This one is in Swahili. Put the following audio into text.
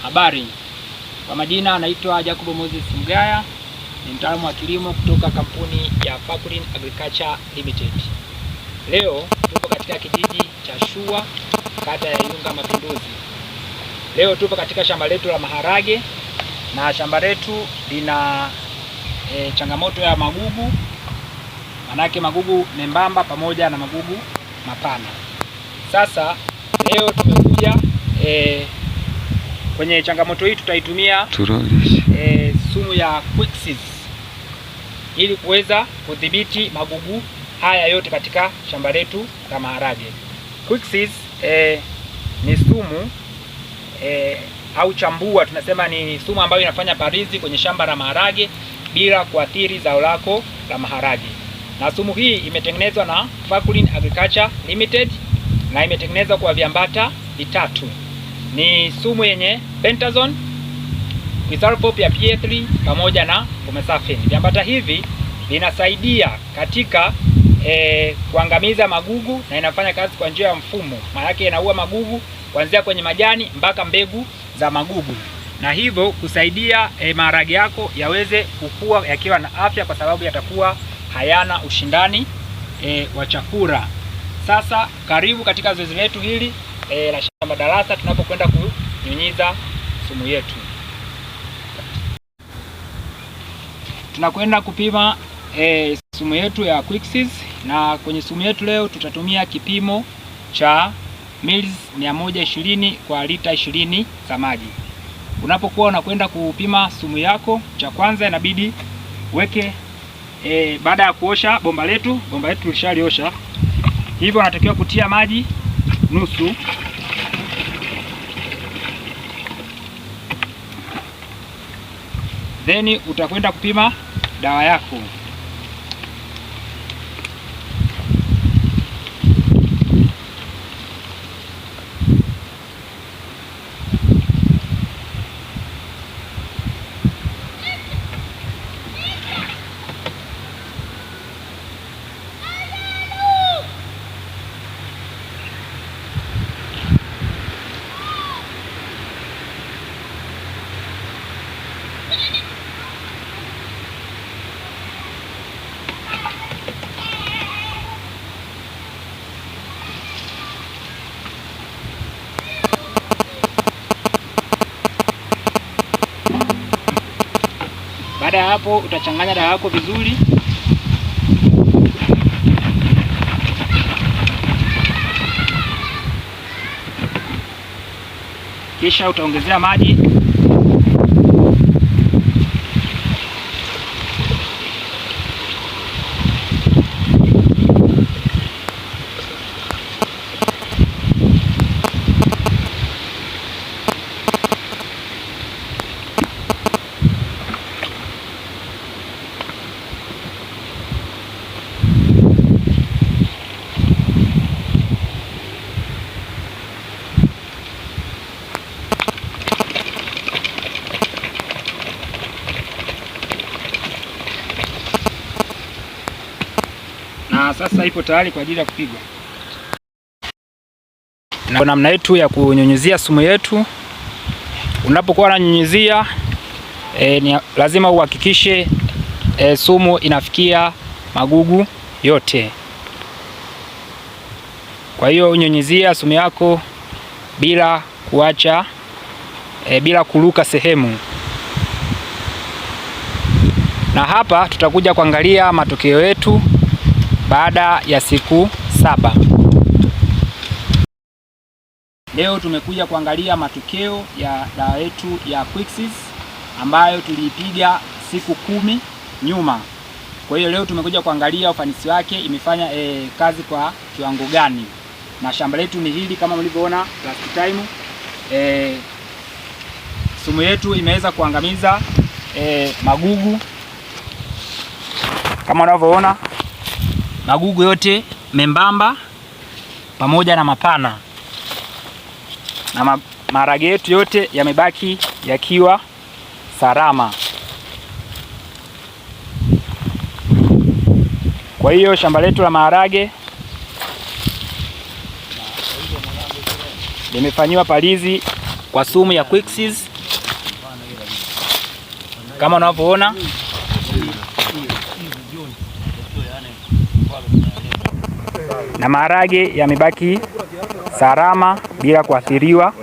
Habari, kwa majina anaitwa Jacob Moses Mgaya, ni mtaalamu wa kilimo kutoka kampuni ya Fakulin Agriculture Limited. Leo tupo katika kijiji cha Shua, kata ya Iunga Mapinduzi. Leo tupo katika shamba letu la maharage, na shamba letu lina changamoto ya magugu, manake magugu membamba pamoja na magugu mapana. Sasa leo tumekuja kwenye changamoto hii tutaitumia sumu ya Quixis ili kuweza kudhibiti magugu haya yote katika shamba letu la maharage. Quixis ni sumu au chambua, tunasema ni sumu ambayo inafanya palizi kwenye shamba la maharage bila kuathiri zao lako la maharage. Na sumu hii imetengenezwa na Fakulin Agriculture Limited na imetengenezwa kwa viambata vitatu. Ni sumu yenye pentazone, quizalofop ya PA3 pamoja na fomesafen. Viambata hivi vinasaidia katika kuangamiza magugu na inafanya kazi kwa njia ya mfumo. Maana yake inaua magugu kuanzia kwenye majani mpaka mbegu za magugu, na hivyo kusaidia maharage yako yaweze kukua yakiwa na afya, kwa sababu yatakuwa hayana ushindani wa chakula. Sasa karibu katika zoezi letu hili la shamba darasa, tunapokwenda kunyunyiza sumu yetu. Tunakwenda kupima sumu yetu ya Quixis, na kwenye sumu yetu leo tutatumia kipimo cha mils 120 kwa lita 20 za maji. Unapokuwa unakwenda kupima sumu yako, cha kwanza inabidi weke baada ya kuosha bomba letu tulishaliosha, hivyo unatakiwa kutia maji nusu, then utakwenda kupima dawa yako. Baada ya hapo utachanganya dawa yako vizuri, kisha utaongezea maji. Na sasa ipo tayari kwa ajili ya kupigwa. Na namna yetu ya kunyunyizia sumu yetu, unapokuwa unanyunyizia ni lazima uhakikishe sumu inafikia magugu yote. Kwa hiyo unyunyizia sumu yako bila kuacha bila kuruka sehemu. Na hapa tutakuja kuangalia matokeo yetu baada ya siku 7. Leo tumekuja kuangalia matokeo ya dawa yetu ya Quixis ambayo tuliipiga siku 10 nyuma. Kwa hiyo leo tumekuja kuangalia ufanisi wake, imefanya kazi kwa kiwango gani. Na shamba letu ni hili kama mlivyoona last time. Sumu yetu imeweza kuangamiza magugu kama unavyoona, magugu yote membamba pamoja na mapana, na maharage yetu yote yamebaki yakiwa salama. Kwa hiyo shamba letu la maharage limefanyiwa palizi kwa sumu ya Quixis kama unavyoona. Na maharage yamebaki salama bila kuathiriwa